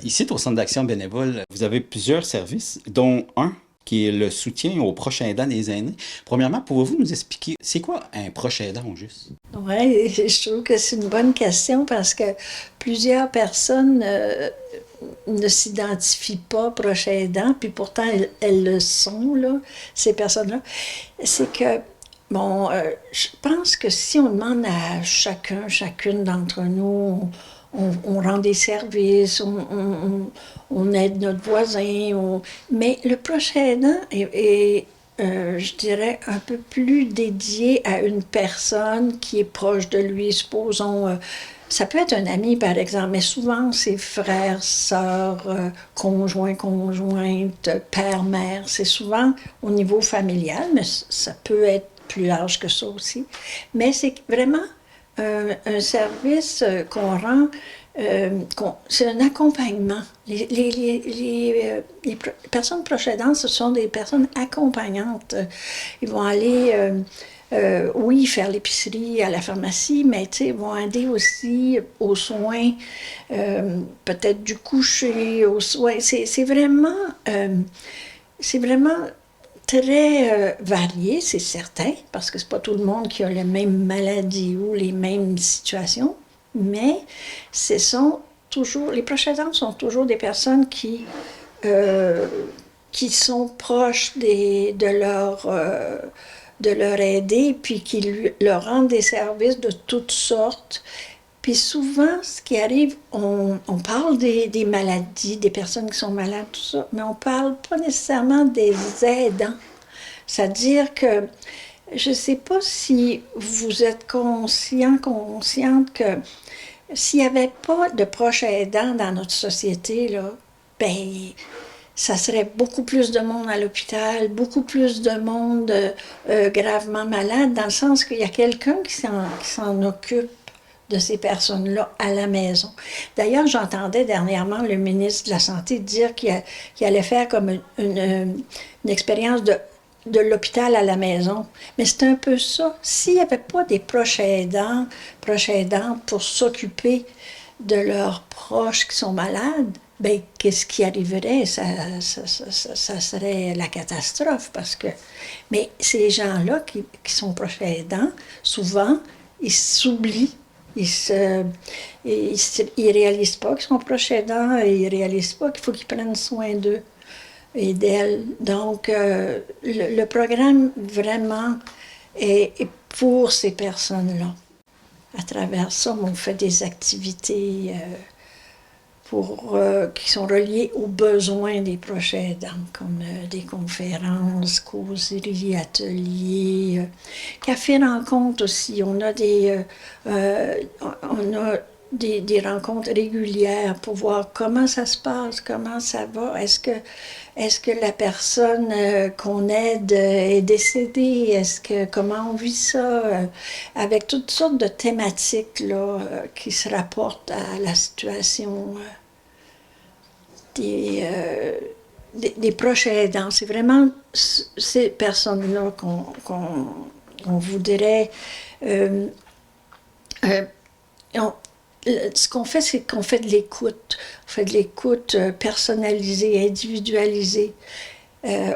Ici, au Centre d'action bénévole, vous avez plusieurs services, dont un qui est le soutien aux proches aidants des aînés. Premièrement, pouvez-vous nous expliquer, c'est quoi un proche aidant au juste? Oui, je trouve que c'est une bonne question parce que plusieurs personnes ne s'identifient pas proches aidants, puis pourtant elles le sont, là, ces personnes-là. C'est que, bon, je pense que si on demande à chacun, chacune d'entre nous, on rend des services, on aide notre voisin, mais le proche aidant je dirais, un peu plus dédié à une personne qui est proche de lui. Supposons, ça peut être un ami, par exemple, mais souvent c'est frères, sœurs, conjoints, conjointes, père, mère. C'est souvent au niveau familial, mais ça peut être plus large que ça aussi. Mais c'est vraiment un service qu'on rend, c'est un accompagnement. Les personnes proches aidantes, ce sont des personnes accompagnantes. Ils vont aller, oui, faire l'épicerie à la pharmacie, mais ils vont aider aussi aux soins, peut-être du coucher, aux soins. C'est vraiment très varié, c'est certain, parce que c'est pas tout le monde qui a les mêmes maladies ou les mêmes situations, mais ce sont toujours, les proches aidants sont toujours des personnes euh, qui sont proches de leur aider, puis qui leur rendent des services de toutes sortes. Puis souvent, ce qui arrive, on parle des maladies, des personnes qui sont malades, tout ça, mais on parle pas nécessairement des aidants. C'est-à-dire que je ne sais pas si vous êtes consciente que s'il n'y avait pas de proches aidants dans notre société, là, ben, ça serait beaucoup plus de monde à l'hôpital, beaucoup plus de monde gravement malade, dans le sens qu'il y a quelqu'un qui s'en occupe de ces personnes-là à la maison. D'ailleurs, j'entendais dernièrement le ministre de la Santé dire qu'il allait faire comme une expérience de l'hôpital à la maison. Mais c'est un peu ça. S'il n'y avait pas des proches aidants pour s'occuper de leurs proches qui sont malades, ben qu'est-ce qui arriverait? Ça serait la catastrophe parce que... Mais ces gens-là qui sont proches aidants, souvent, ils s'oublient. Ils réalisent pas qu'ils sont proches aidants, ils réalisent pas qu'il faut qu'ils prennent soin d'eux et d'elle. Donc, le programme vraiment est pour ces personnes-là. À travers ça, on fait des activités qui sont reliées aux besoins des proches aidants, comme des conférences, causeries, ateliers, café-rencontres aussi. On a des rencontres régulières pour voir comment ça se passe, comment ça va. Est-ce que la personne qu'on aide est décédée? Comment on vit ça? Avec toutes sortes de thématiques là, qui se rapportent à la situation des, euh, des proches aidants. C'est vraiment ces personnes-là qu'on voudrait... euh, euh, on- ce qu'on fait, c'est qu'on fait de l'écoute. On fait de l'écoute personnalisée, individualisée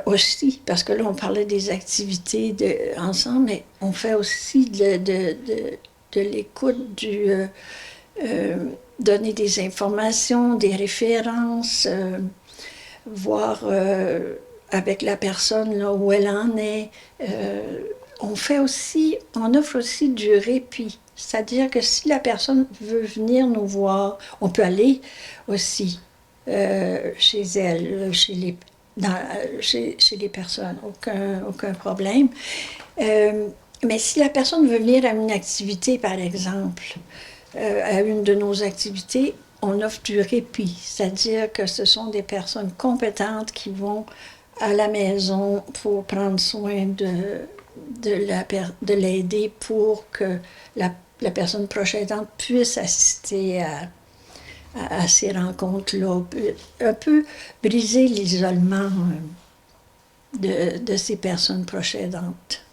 aussi, parce que là, on parlait des activités ensemble, mais on fait aussi de l'écoute, euh, donner des informations, des références, voir avec la personne là, où elle en est. On offre aussi du répit. C'est-à-dire que si la personne veut venir nous voir, on peut aller aussi chez elle, chez les personnes, aucun problème. Euh, mais si la personne veut venir à une activité, par exemple, à une de nos activités, on offre du répit, c'est-à-dire que ce sont des personnes compétentes qui vont à la maison pour prendre soin de l'aider pour que la personne proche aidante puisse assister à ces rencontres-là, un peu briser l'isolement de ces personnes proches aidantes.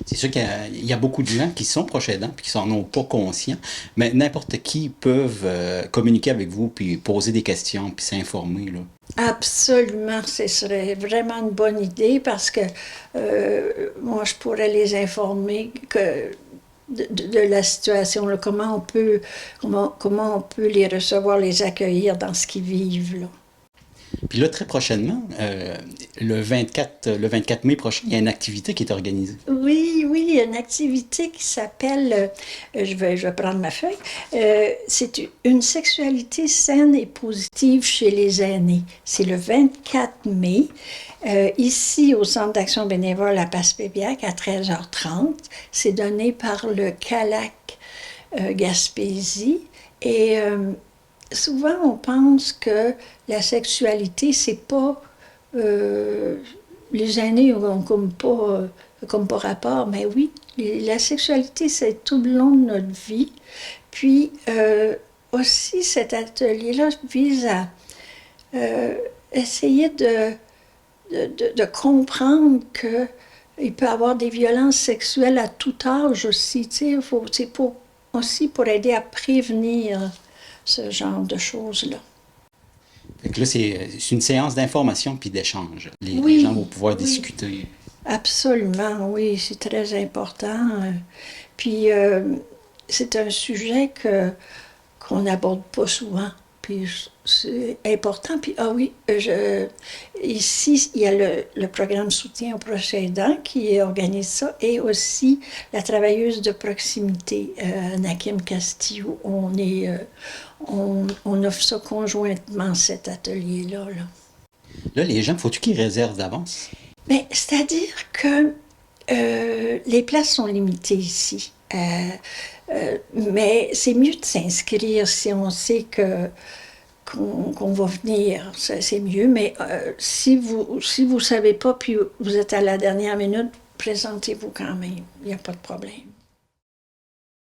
C'est sûr qu'il y a beaucoup de gens qui sont proches aidants puis qui s'en ont pas conscients, mais n'importe qui peuvent communiquer avec vous puis poser des questions puis s'informer là. Absolument, ce serait vraiment une bonne idée parce que moi, je pourrais les informer de la situation, là, comment on peut les recevoir, les accueillir dans ce qu'ils vivent, là. Puis là, très prochainement, le 24 mai prochain, il y a une activité qui est organisée. Oui, oui, il y a une activité qui s'appelle, je vais prendre ma feuille, c'est une sexualité saine et positive chez les aînés. C'est le 24 mai, ici au Centre d'action bénévole à Passepébiac à 13h30. C'est donné par le CALAC Gaspésie. Et souvent, on pense que la sexualité, c'est pas... les aînés n'ont comme pas rapport, mais oui, la sexualité, c'est tout le long de notre vie. Puis, aussi, cet atelier-là vise à essayer de comprendre qu'il peut y avoir des violences sexuelles à tout âge aussi. C'est aussi pour aider à prévenir ce genre de choses-là. Fait que là, c'est une séance d'information puis d'échange. Les gens vont Oui, pouvoir oui, discuter. absolument, oui, c'est très important. Puis c'est un sujet qu'on n'aborde pas souvent. Puis c'est important. Puis, ah oui, ici, il y a le programme soutien aux proches aidants qui organise ça et aussi la travailleuse de proximité, Nakim Castillo. On offre ça conjointement, cet atelier-là, là. Là, les gens, faut-tu qu'ils réservent d'avance? Mais c'est-à-dire que les places sont limitées ici. Mais c'est mieux de s'inscrire si on sait qu'on va venir. C'est mieux. Mais si vous savez pas, puis vous êtes à la dernière minute, présentez-vous quand même. Il n'y a pas de problème.